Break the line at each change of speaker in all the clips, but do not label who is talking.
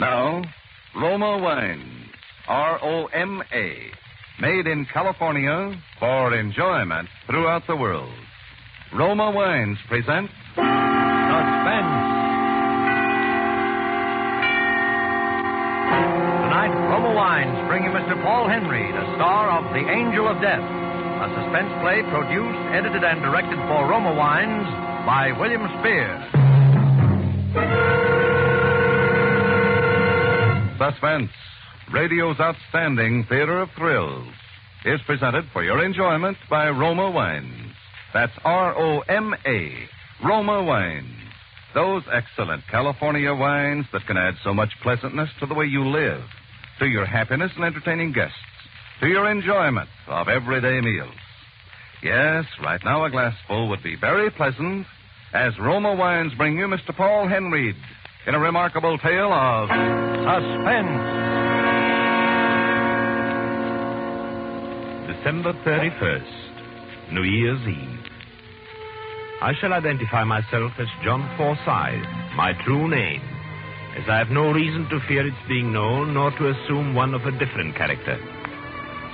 Now, Roma Wines, R-O-M-A, made in California for enjoyment throughout the world. Roma Wines present
Suspense. Tonight, Roma Wines bring you Mr. Paul Henry, the star of The Angel of Death, a suspense play produced, edited, and directed for Roma Wines by William Spear.
Suspense, radio's outstanding theater of thrills, is presented for your enjoyment by Roma Wines. That's R-O-M-A, Roma Wines. Those excellent California wines that can add so much pleasantness to the way you live, to your happiness in entertaining guests, to your enjoyment of everyday meals. Yes, right now a glassful would be very pleasant as Roma Wines bring you Mr. Paul Henry in a remarkable tale of
Suspense.
December 31st, New Year's Eve. I shall identify myself as John Forsyth, my true name, as I have no reason to fear its being known nor to assume one of a different character.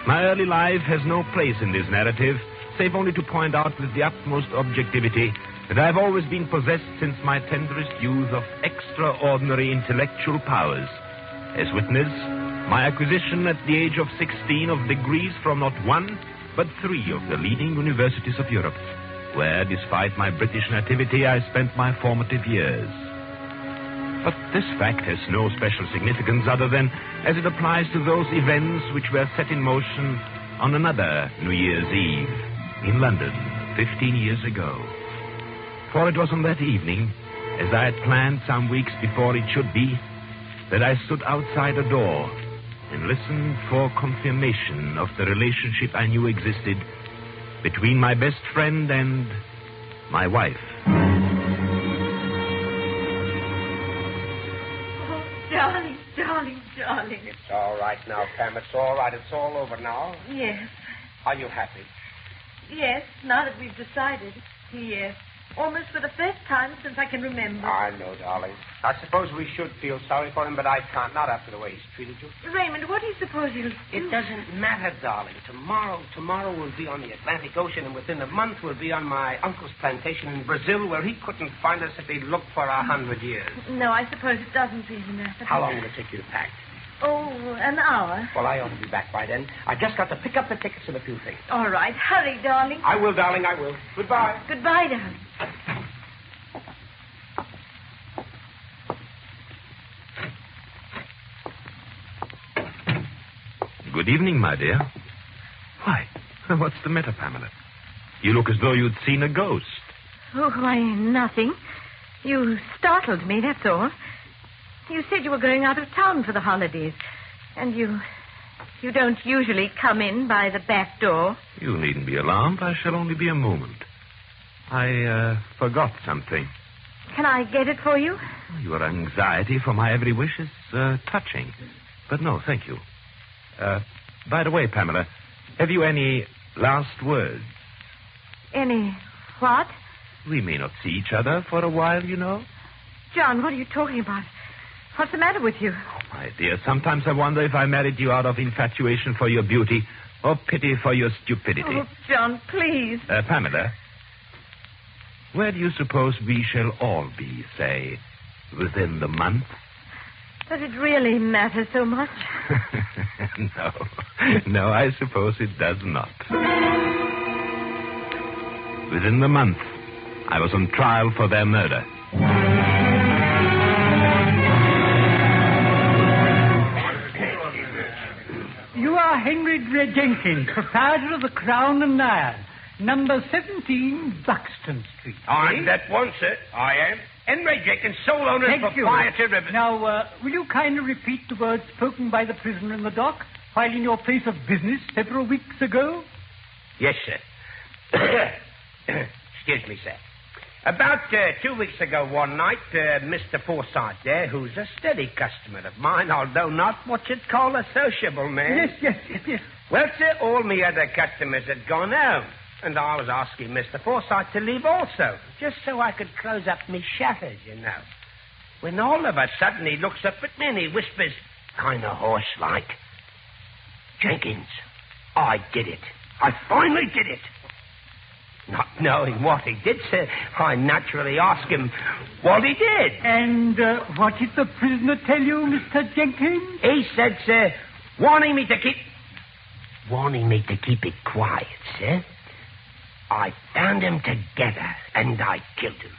My early life has no place in this narrative, save only to point out with the utmost objectivity that I have always been possessed since my tenderest youth of extraordinary intellectual powers. As witness, my acquisition at the age of 16 of degrees from not one, but three of the leading universities of Europe, where, despite my British nativity, I spent my formative years. But this fact has no special significance other than as it applies to those events which were set in motion on another New Year's Eve in London 15 years ago. For it was on that evening, as I had planned some weeks before it should be, that I stood outside a door and listened for confirmation of the relationship I knew existed between my best friend and my wife.
Oh, darling, darling, darling.
It's all right now, Pam. It's all right. It's all over now.
Yes,
Are you happy?
yes, now that we've decided. Yes, almost for the first time since I can remember.
I know, darling. I suppose we should feel sorry for him, but I can't. Not after the way he's treated you.
Raymond, what do you suppose he'll do?
It doesn't matter, darling. Tomorrow we'll be on the Atlantic Ocean, and within a month we'll be on my uncle's plantation in Brazil, where he couldn't find us if he'd looked for 100 years.
No, I suppose it doesn't really matter.
How long will it take you to pack?
Oh, an hour.
Well, I ought to be back by then. I've just got to pick up the tickets and a few things.
All right, hurry, darling.
I will, darling, I will. Goodbye.
Goodbye, darling.
Good evening, my dear. Why, what's the matter, Pamela? You look as though you'd seen a ghost.
Oh, why, nothing. You startled me, that's all. You said you were going out of town for the holidays. And you don't usually come in by the back door.
You needn't be alarmed. I shall only be a moment. I forgot something.
Can I get it for you?
Your anxiety for my every wish is touching. But no, thank you. By the way, Pamela, have you any last words?
Any what?
We may not see each other for a while, you know.
John, what are you talking about? What's the matter with you?
Oh, my dear, sometimes I wonder if I married you out of infatuation for your beauty or pity for your stupidity.
Oh, John, please.
Pamela, where do you suppose we shall all be, say, within the month?
Does it really matter so much?
No, I suppose it does not. Within the month, I was on trial for their murder.
You are Henry Jenkins, proprietor of the Crown and Lion, number 17, Buxton Street.
I'm that one, sir. I am. Henry Jenkins, sole owner and proprietor of...
Now, will you kindly repeat the words spoken by the prisoner in the dock while in your place of business several weeks ago?
Yes, sir. Excuse me, sir. About 2 weeks ago one night, Mr. Forsyth there, who's a steady customer of mine, although not what you'd call a sociable man.
Yes.
Well, sir, all me other customers had gone home. And I was asking Mr. Forsyth to leave also, just so I could close up me shutters, you know. when all of a sudden he looks up at me and he whispers, kind of hoarse-like, "Jenkins, I did it. I finally did it." Not knowing what he did, sir, I naturally asked him what he did.
And what did the prisoner tell you, Mr. Jenkins?
He said, sir, warning me to keep it quiet, sir. I found them together and I killed him.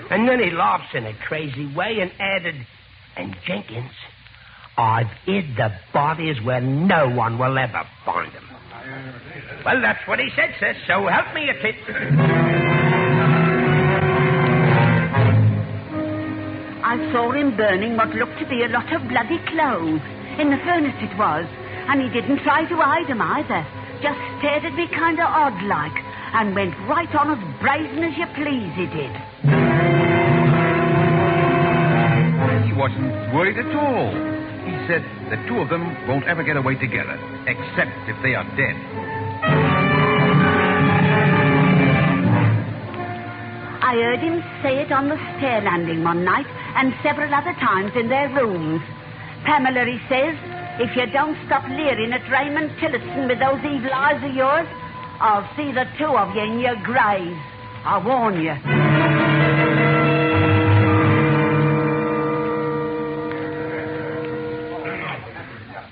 And then he laughs in a crazy way and added, "And Jenkins, I've hid the bodies where no one will ever find them." Well, that's what he said, sir, so help me a tit.
I saw him burning what looked to be a lot of bloody clothes. In the furnace it was. And he didn't try to hide them either. Just stared at me kind of odd-like and went right on as brazen as you please, he did.
He wasn't worried at all. He said the two of them won't ever get away together, except if they are dead.
I heard him say it on the stair landing one night and several other times in their rooms. "Pamela," he says, "if you don't stop leering at Raymond Tillotson with those evil eyes of yours, I'll see the two of you in your graves. I warn you."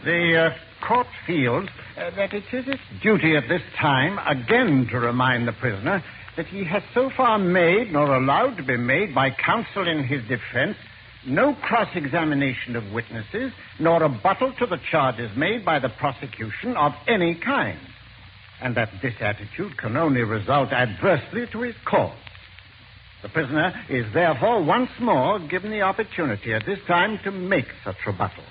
The court feels that it is its duty at this time again to remind the prisoner that he has so far made, nor allowed to be made by counsel in his defense, no cross-examination of witnesses, nor rebuttal to the charges made by the prosecution of any kind, and that this attitude can only result adversely to his cause. The prisoner is therefore once more given the opportunity at this time to make such rebuttal.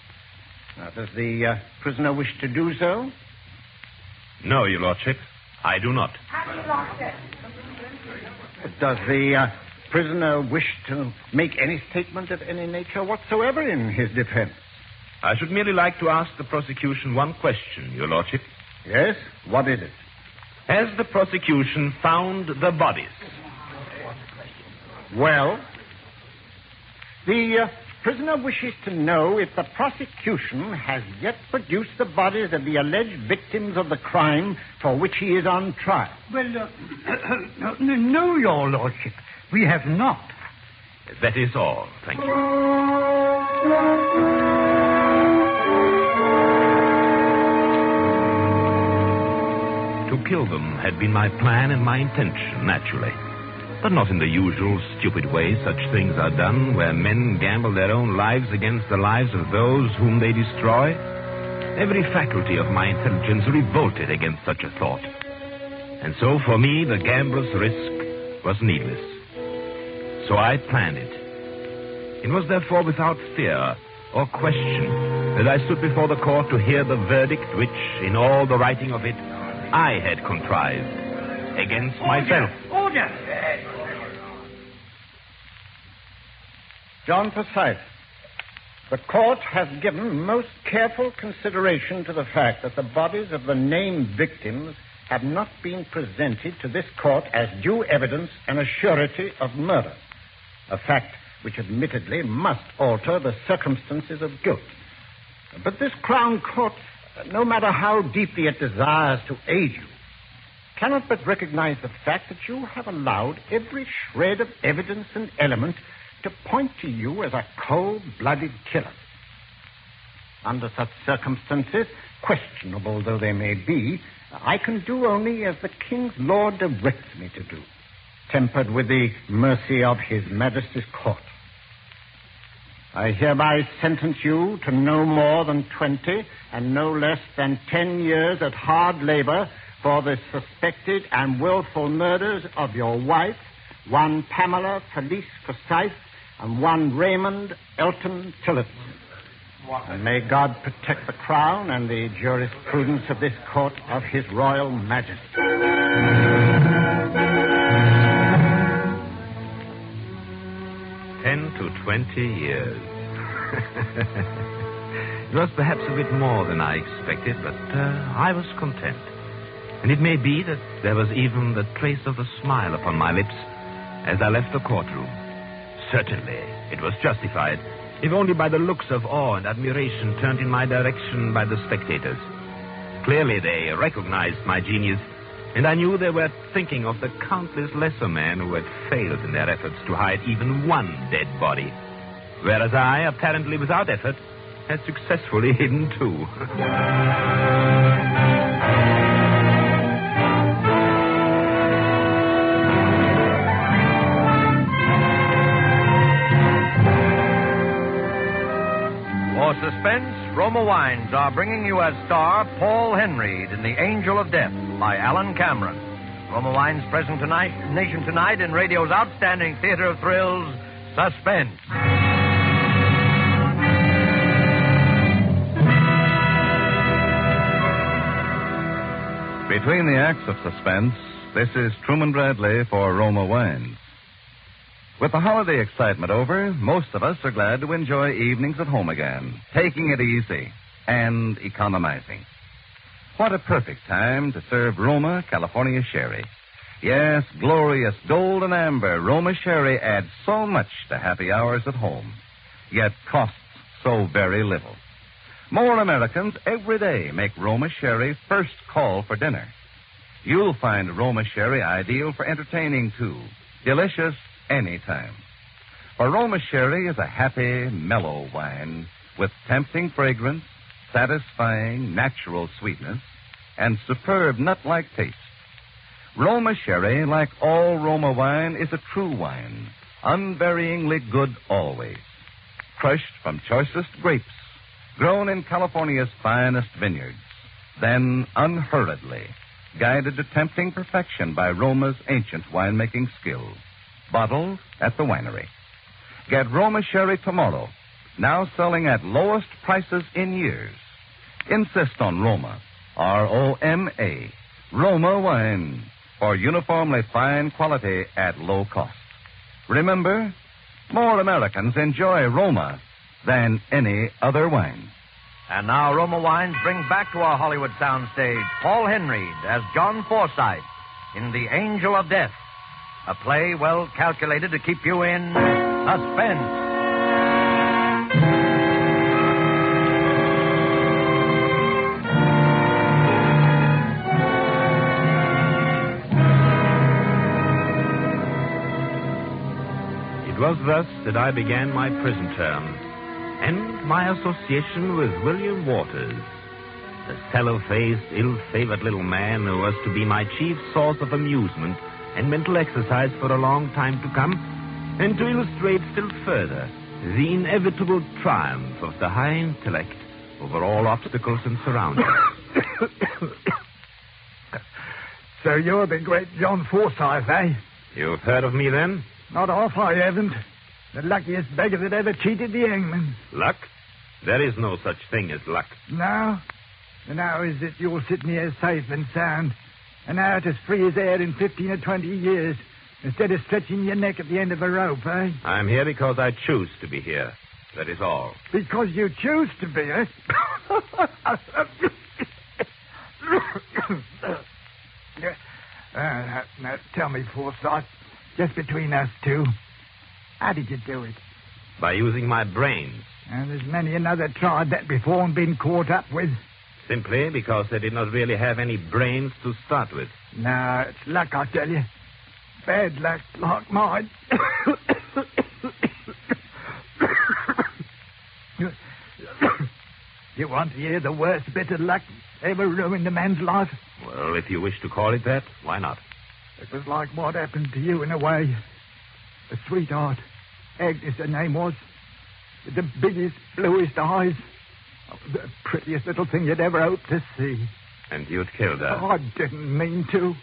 Now, does the prisoner wish to do so?
No, Your Lordship, I do not.
Does the prisoner wish to make any statement of any nature whatsoever in his defense?
I should merely like to ask the prosecution one question, Your Lordship.
Yes? What is it?
Has the prosecution found the bodies?
Well, the prisoner wishes to know if the prosecution has yet produced the bodies of the alleged victims of the crime for which he is on trial.
Well, no, Your Lordship. We have not.
That is all. Thank you. To kill them had been my plan and my intention, naturally. But not in the usual stupid way such things are done, where men gamble their own lives against the lives of those whom they destroy. Every faculty of my intelligence revolted against such a thought. And so, for me, the gambler's risk was needless. So I planned it. It was therefore without fear or question that I stood before the court to hear the verdict which, in all the writing of it, I had contrived against myself.
Order!
John Forsyth, the court has given most careful consideration to the fact that the bodies of the named victims have not been presented to this court as due evidence and a surety of murder, a fact which admittedly must alter the circumstances of guilt. But this Crown Court, no matter how deeply it desires to aid you, cannot but recognize the fact that you have allowed every shred of evidence and element to point to you as a cold-blooded killer. Under such circumstances, questionable though they may be, I can do only as the King's law directs me to do, tempered with the mercy of His Majesty's court. I hereby sentence you to no more than 20 and no less than 10 years at hard labor for the suspected and willful murders of your wife, one Pamela Felice Forsyth, and one Raymond Elton Tillotson. And may God protect the Crown and the jurisprudence of this court of His Royal Majesty.
10 to 20 years. It was perhaps a bit more than I expected, but I was content. And it may be that there was even the trace of a smile upon my lips as I left the courtroom. Certainly, it was justified, if only by the looks of awe and admiration turned in my direction by the spectators. Clearly, they recognized my genius, and I knew they were thinking of the countless lesser men who had failed in their efforts to hide even one dead body, whereas I, apparently without effort, had successfully hidden two.
For Suspense, Roma Wines are bringing you as star Paul Henry in The Angel of Death by Alan Cameron. Roma Wines present nation tonight in radio's outstanding theater of thrills, Suspense.
Between the acts of Suspense, this is Truman Bradley for Roma Wines. With the holiday excitement over, most of us are glad to enjoy evenings at home again, taking it easy and economizing. What a perfect time to serve Roma California Sherry. Yes, glorious golden amber Roma Sherry adds so much to happy hours at home, yet costs so very little. More Americans every day make Roma Sherry first call for dinner. You'll find Roma Sherry ideal for entertaining, too. Delicious anytime. For Roma Sherry is a happy, mellow wine with tempting fragrance, satisfying, natural sweetness, and superb nut-like taste. Roma Sherry, like all Roma wine, is a true wine, unvaryingly good always. Crushed from choicest grapes, grown in California's finest vineyards, then unhurriedly guided to tempting perfection by Roma's ancient winemaking skill. Bottled at the winery. Get Roma Sherry tomorrow, now selling at lowest prices in years. Insist on Roma, R-O-M-A, Roma wine, for uniformly fine quality at low cost. Remember, more Americans enjoy Roma than any other wine.
And now Roma Wines brings back to our Hollywood soundstage Paul Henry as John Forsythe in The Angel of Death, a play well calculated to keep you in suspense.
It was thus that I began my prison term, and my association with William Waters, the sallow-faced, ill-favored little man who was to be my chief source of amusement and mental exercise for a long time to come, and to illustrate still further the inevitable triumph of the high intellect over all obstacles and surroundings.
So you're the great John Forsythe, eh?
You've heard of me, then?
Not off, I haven't. The luckiest beggar that ever cheated the hangman.
Luck? There is no such thing as luck.
No? Then how is it you're sitting here safe and sound, and out as free as air in 15 or 20 years, instead of stretching your neck at the end of a rope, eh?
I'm here because I choose to be here. That is all.
Because you choose to be, eh? Now, tell me, Forsythe, just between us two, how did you do it?
By using my brains.
And there's many another tried that before and been caught up with.
Simply because they did not really have any brains to start with.
No, it's luck, I tell you. Bad luck like mine. You want to hear the worst bit of luck ever ruined a man's life?
Well, if you wish to call it that, why not?
It was like what happened to you in a way. A sweetheart, Agnes her name was, with the biggest, bluest eyes. Oh, the prettiest little thing you'd ever hope to see.
And you'd killed her?
Oh, I didn't mean to.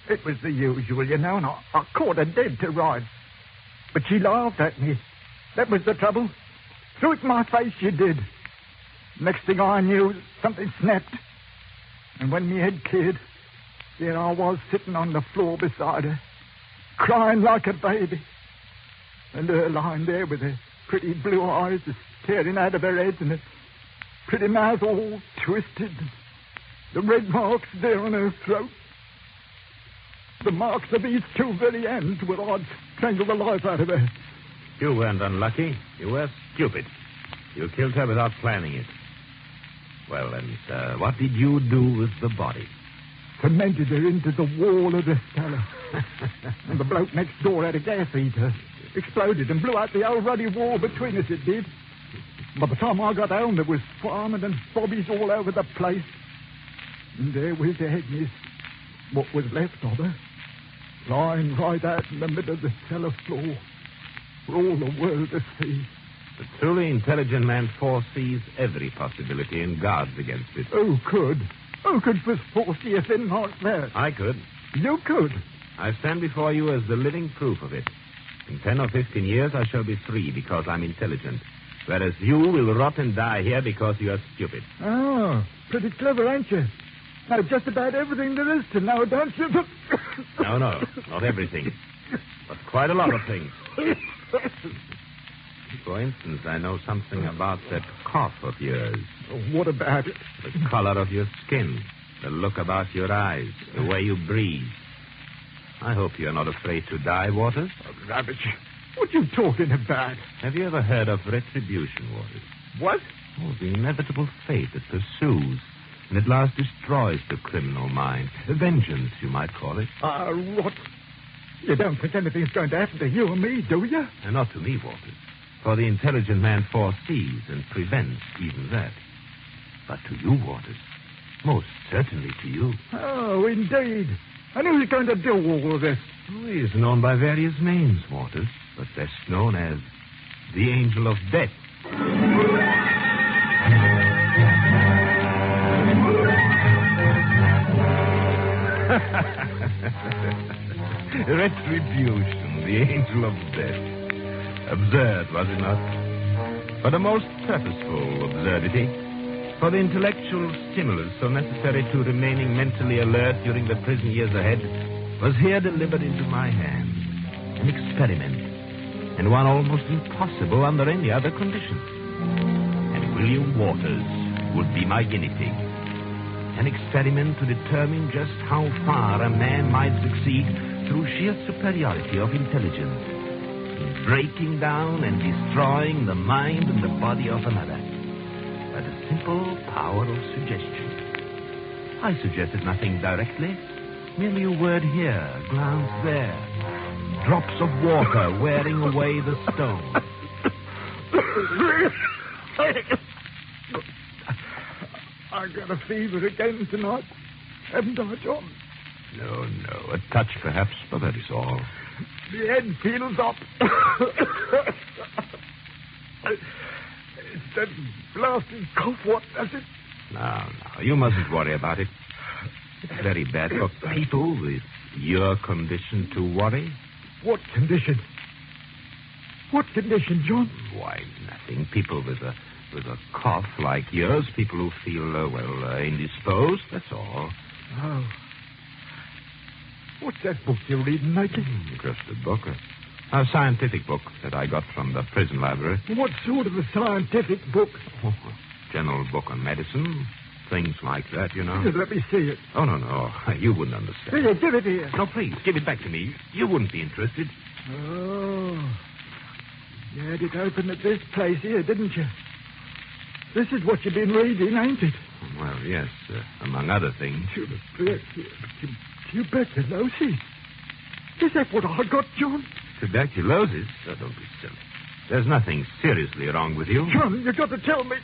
It was the usual, you know, and I caught her dead to rights. But she laughed at me. That was the trouble. Threw it in my face, she did. Next thing I knew, something snapped. And when me head cleared, there I was sitting on the floor beside her, crying like a baby. And her lying there with her pretty blue eyes staring out of her head and her pretty mouth all twisted. The red marks there on her throat. The marks of these two very ends where I'd strangled the life out of her.
You weren't unlucky. You were stupid. You killed her without planning it. Well, and what did you do with the body?
Cemented her into the wall of the cellar. And the bloke next door had a gas heater. Exploded and blew out the old ruddy wall between us, it did. By the time I got home, there was farming and bobbies all over the place. And there was Agnes, what was left of her, lying right out in the middle of the cellar floor for all the world to see.
The truly intelligent man foresees every possibility and guards against it.
Who could? Who could foresee a thing like that?
I could.
You could?
I stand before you as the living proof of it. In 10 or 15 years, I shall be free because I'm intelligent. Whereas you will rot and die here because you are stupid.
Oh, pretty clever, ain't you? Know just about everything there is to know, don't you?
No, not everything. But quite a lot of things. For instance, I know something about that cough of yours.
What about it?
The color of your skin, the look about your eyes, the way you breathe. I hope you're not afraid to die, Waters.
Oh, rubbish. What are you talking about?
Have you ever heard of retribution, Waters?
What?
Oh, the inevitable fate that pursues and at last destroys the criminal mind. Vengeance, you might call it.
Rot. You don't think anything's going to happen to you or me, do you?
And not to me, Waters. For the intelligent man foresees and prevents even that. But to you, Waters, most certainly to you.
Oh, indeed. And who's going to do all of this?
Oh, he is known by various names, Waters, but best known as the Angel of Death. Retribution, the Angel of Death. Absurd, was it not? But a most purposeful absurdity. For the intellectual stimulus so necessary to remaining mentally alert during the prison years ahead was here delivered into my hands. An experiment, and one almost impossible under any other conditions. And William Waters would be my guinea pig. An experiment to determine just how far a man might succeed through sheer superiority of intelligence in breaking down and destroying the mind and the body of another by the simple power of suggestion. I suggested nothing directly, merely a word here, a glance there, drops of water wearing away the stone.
I got a fever again tonight, haven't I, John?
No, a touch perhaps, but that is all.
The head feels up. It's that blasted cough, what does it?
No, you mustn't worry about it. It's very bad for people with your condition to worry.
What condition? What condition, John?
Why, nothing. People with a cough like yours, people who feel, indisposed, that's all.
Oh. What's that book you're reading, Mikey?
Just a book. A scientific book that I got from the prison library.
What sort of a scientific book?
Oh, a general book on medicine. Things like that, you know.
Here, let me see it.
Oh, no. You wouldn't understand.
Here, give it here.
No, please, give it back to me. You wouldn't be interested.
Oh. You had it open at this place here, didn't you? This is what you've been reading, ain't it?
Well, yes, among other things.
Tuberculosis? Is that what I got, John?
Tuberculosis? Oh, don't be silly. There's nothing seriously wrong with you.
John, you've got to tell me.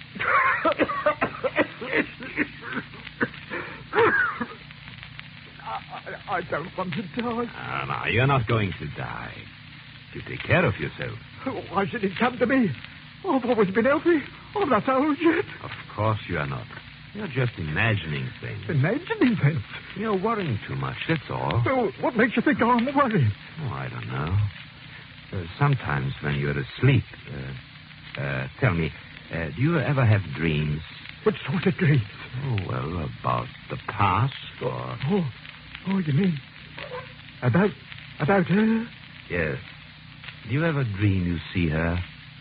I don't want to die.
No, you're not going to die. You take care of yourself.
Why should it come to me? I've always been healthy. I'm not old yet.
Of course you are not. You're just imagining things.
Imagining things?
You're worrying too much, that's all.
Well, what makes you think I'm worried?
Oh, I don't know. Sometimes when you're asleep, tell me, do you ever have dreams?
What sort of dreams?
Oh, well, about the past or...
Oh, you mean about her?
Yes. Do you ever dream you see her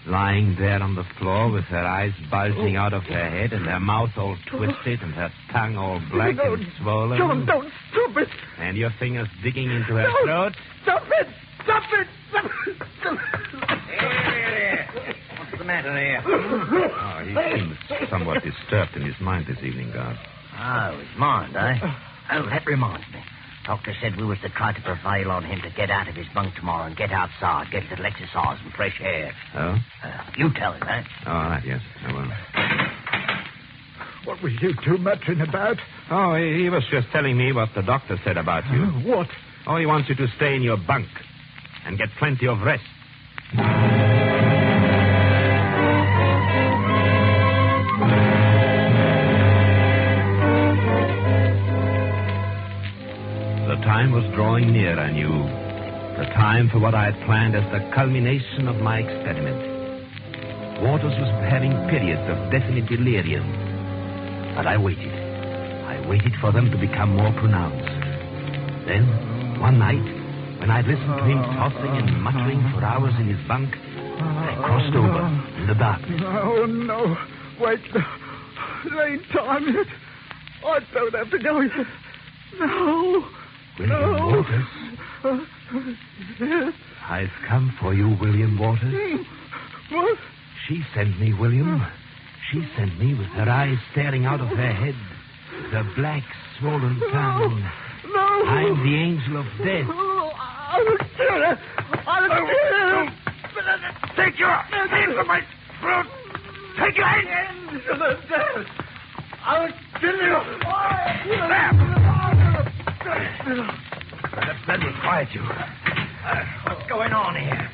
lying there on the floor with her eyes bulging out of her head and her mouth all twisted and her tongue all black and swollen?
John, don't stop it.
And your fingers digging into her throat?
Stop it! Stop it! Stop it!
matter here?
Oh, he seems somewhat disturbed in his mind this evening, guard.
Oh, his mind, eh? Oh, that reminds me. Doctor said we was to try to prevail on him to get out of his bunk tomorrow and get outside, get a little exercise and fresh air.
Oh?
You tell him, eh?
Oh, all right, yes, I will.
What was you two muttering about?
Oh, he was just telling me what the doctor said about you.
What?
Oh, he wants you to stay in your bunk and get plenty of rest. The time was drawing near, I knew. The time for what I had planned as the culmination of my experiment. Waters was having periods of definite delirium. But I waited. I waited for them to become more pronounced. Then, one night, when I'd listened to him tossing and muttering for hours in his bunk, I crossed over in the darkness.
Oh, no. Wait. It ain't time yet. I don't have to go yet. No.
William Waters.
Yes.
I've come for you, William Waters.
What?
She sent me, William. She sent me with her eyes staring out of her head, with her black, swollen tongue.
No.
I'm the angel of death.
I'll kill her. I'll kill her.
Take your hand from my throat. Take your hand.
I'll kill you.
Let me quiet you. What's going on here?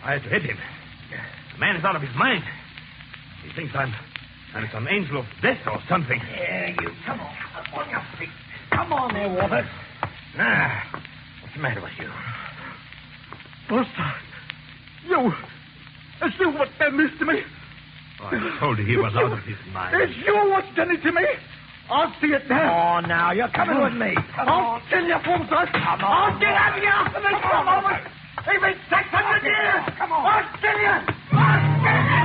I had to hit him. The man is out of his mind. He thinks I'm some angel of death or something.
Yeah, you. Come on. Up on your feet. Come on there, Waters. Now, what's the matter with you?
Buster. You. It's you what done this to me.
Oh, I told you he was out of his mind.
It's you what's done it to me. I'll see it now.
Come on now. You're coming with me.
I'll kill you, Buster.
Come on.
I'll get out of here after me for a moment. It's been 600 years.
Come on.
I'll kill you. I'll kill you.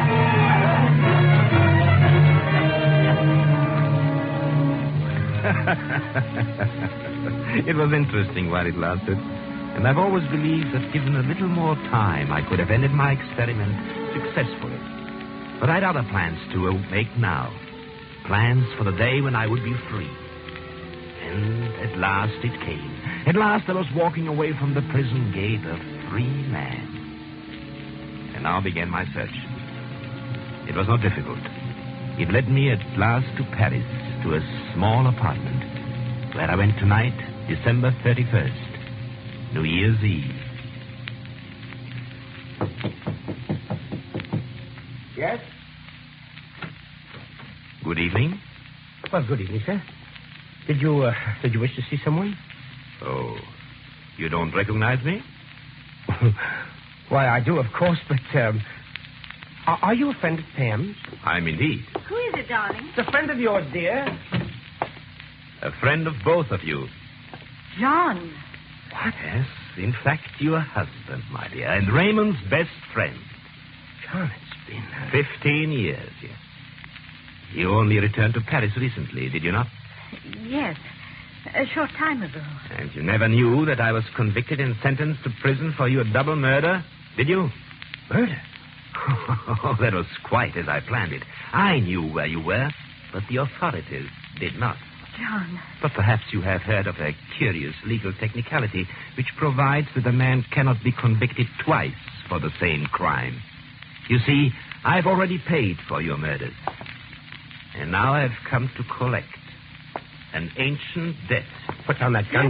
It was interesting while it lasted. And I've always believed that given a little more time, I could have ended my experiment successfully. But I'd other plans to make now. Plans for the day when I would be free. And at last it came. At last I was walking away from the prison gate a free man. And now began my search. It was not difficult. It led me at last to Paris, to a small apartment, where I went tonight, December 31st, New Year's Eve.
Yes?
Good evening.
Well, good evening, sir. Did you wish to see someone?
Oh, you don't recognize me?
Why, I do, of course, but, are you a friend of Pam's?
I'm indeed.
Who is it, darling?
It's a friend of yours, dear.
A friend of both of you.
John.
What? Yes, in fact, your husband, my dear, and Raymond's best friend.
John, it's been...
15 years, yes. You only returned to Paris recently, did you not?
Yes, a short time ago.
And you never knew that I was convicted and sentenced to prison for your double murder, did you?
Murder?
Oh, that was quite as I planned it. I knew where you were, but the authorities did not.
John.
But perhaps you have heard of a curious legal technicality which provides that a man cannot be convicted twice for the same crime. You see, I've already paid for your murders. And now I've come to collect an ancient debt.
Put down that gun.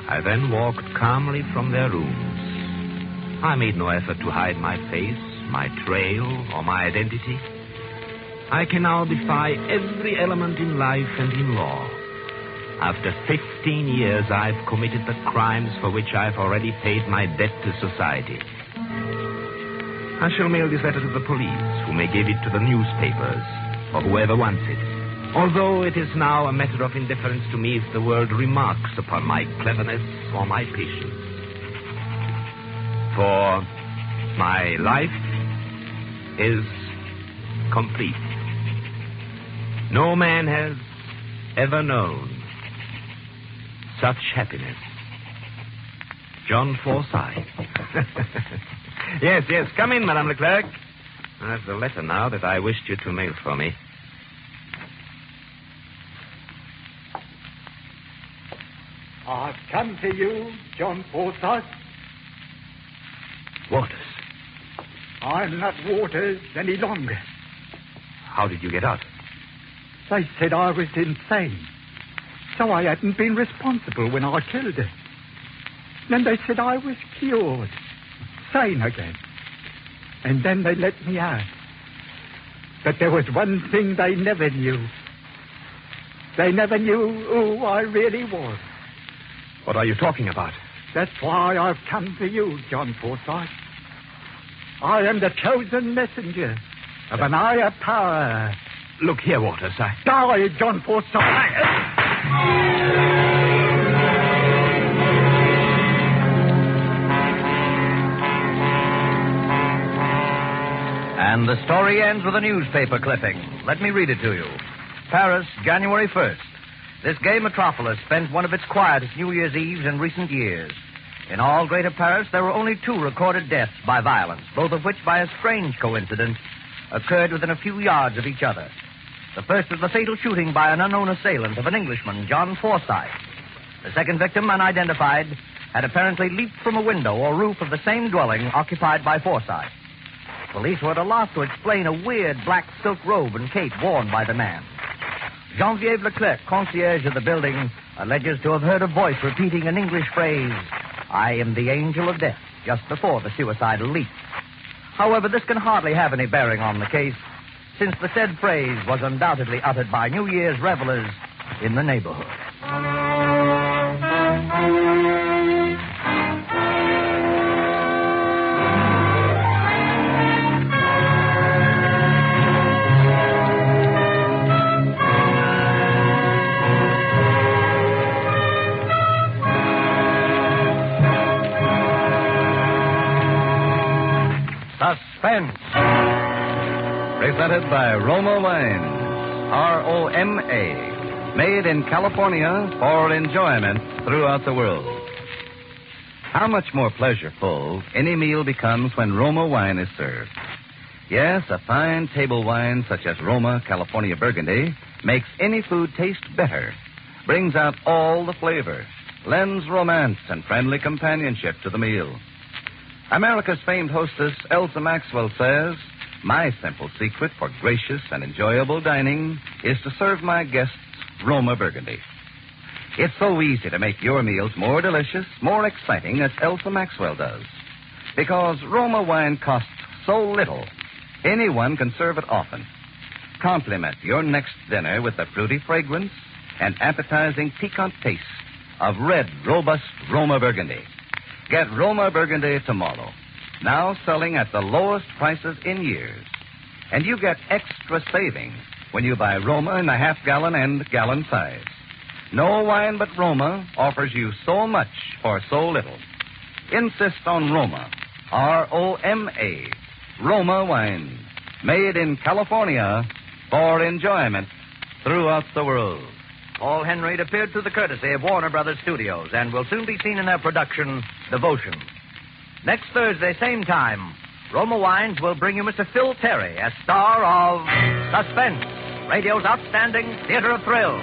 I then walked calmly from their rooms. I made no effort to hide my face, my trail, or my identity. I can now defy every element in life and in law. After 15 years, I've committed the crimes for which I've already paid my debt to society. I shall mail this letter to the police, who may give it to the newspapers, or whoever wants it. Although it is now a matter of indifference to me if the world remarks upon my cleverness or my patience. For my life is complete. No man has ever known such happiness. John Forsyth. Yes, come in, Madame Leclerc. That's the letter now that I wished you to mail for me.
I've come to you, John Forsyth.
Waters.
I'm not Waters any longer.
How did you get out?
They said I was insane, so I hadn't been responsible when I killed her. Then they said I was cured, sane again. And then they let me out. But there was one thing they never knew. They never knew who I really was.
What are you talking about?
That's why I've come to you, John Forsyth. I am the chosen messenger of an higher power.
Look here, Waters.
Die, John Forsyth.
And the story ends with a newspaper clipping. Let me read it to you. Paris, January 1st. This gay metropolis spent one of its quietest New Year's Eves in recent years. In all Greater Paris, there were only 2 recorded deaths by violence, both of which, by a strange coincidence, occurred within a few yards of each other. The first was the fatal shooting by an unknown assailant of an Englishman, John Forsyth. The second victim, unidentified, had apparently leaped from a window or roof of the same dwelling occupied by Forsyth. Police were at a loss to explain a weird black silk robe and cape worn by the man. Geneviève Leclerc, concierge of the building, alleges to have heard a voice repeating an English phrase, "I am the angel of death," just before the suicidal leap. However, this can hardly have any bearing on the case, since the said phrase was undoubtedly uttered by New Year's revelers in the neighborhood. Suspense.
Presented by Roma Wines. R-O-M-A. Made in California for enjoyment throughout the world. How much more pleasureful any meal becomes when Roma wine is served. Yes, a fine table wine such as Roma California Burgundy makes any food taste better, brings out all the flavor, lends romance and friendly companionship to the meal. America's famed hostess, Elsa Maxwell, says, "My simple secret for gracious and enjoyable dining is to serve my guests Roma Burgundy." It's so easy to make your meals more delicious, more exciting, as Elsa Maxwell does. Because Roma wine costs so little, anyone can serve it often. Complement your next dinner with the fruity fragrance and appetizing piquant taste of red, robust Roma Burgundy. Get Roma Burgundy tomorrow, now selling at the lowest prices in years. And you get extra savings when you buy Roma in the half-gallon and gallon size. No wine but Roma offers you so much for so little. Insist on Roma, R-O-M-A, Roma wine, made in California for enjoyment throughout the world.
Paul Henry appeared through the courtesy of Warner Brothers Studios and will soon be seen in their production, Devotion. Next Thursday, same time, Roma Wines will bring you Mr. Phil Terry as star of Suspense, radio's outstanding theater of thrills.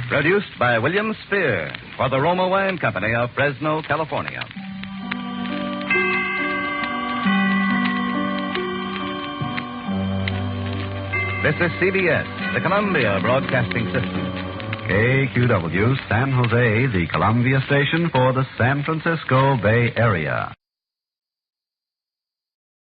Produced by William Spear for the Roma Wine Company of Fresno, California. This is CBS, the Columbia Broadcasting System.
KQW, San Jose, the Columbia station for the San Francisco Bay Area.